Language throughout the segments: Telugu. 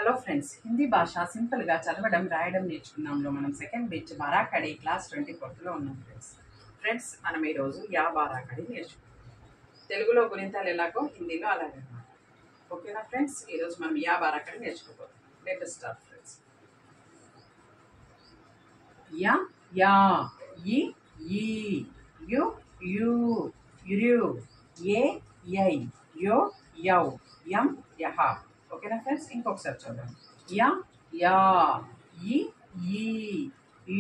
హలో ఫ్రెండ్స్, హిందీ భాష సింపుల్గా చదవడం రాయడం నేర్చుకున్నాంలో మనం సెకండ్ బెంచ్ బారాకడి క్లాస్ 24లో ఉన్నాం ఫ్రెండ్స్ మనం ఈరోజు యా బారాకడి నేర్చుకున్నాం. తెలుగులో గుణింతాలు ఎలాగో హిందీలో అలాగే అన్నమాట. ఓకేనా ఫ్రెండ్స్, ఈరోజు మనం యా బారాకడి నేర్చుకోబోతున్నాం. Let us start friends. యా యా, ఈ ఈ, యు యు, యురు, ఏ యై, యో యౌ, యం యహ. ఓకేనా ఫ్రెండ్స్, ఇంకొకసారి చూద్దాం. యా యా, ఈ ఈ,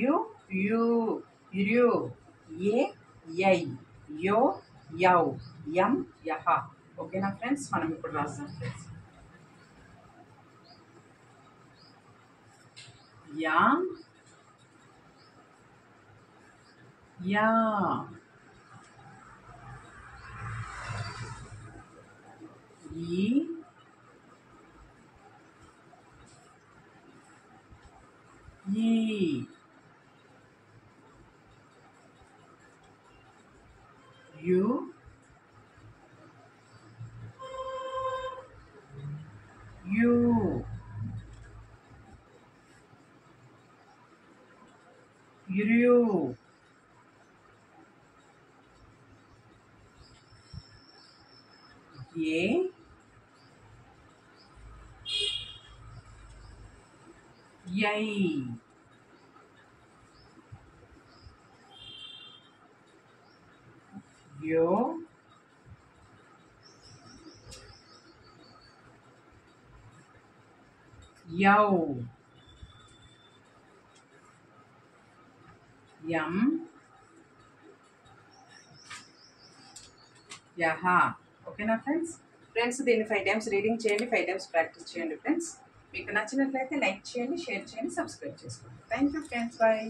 యు యు, యురు, ఏ యై, యో యౌ, యం యహ. ఓకేనా ఫ్రెండ్స్, మనం ఇప్పుడు రాస్తాం ఫ్రెండ్స్. యా యా, ఈ ఈ, యు యు, యురు, ఏ యై, యో యౌ, యం యహ. ఓకేనా ఫ్రెండ్స్, దీన్ని 5 టైమ్స్ రీడింగ్ చేయండి, 5 టైమ్స్ ప్రాక్టీస్ చేయండి ఫ్రెండ్స్. మీకు నచ్చినట్లయితే లైక్ చేయండి, షేర్ చేయండి, సబ్స్క్రైబ్ చేసుకోండి. Thank you friends, bye.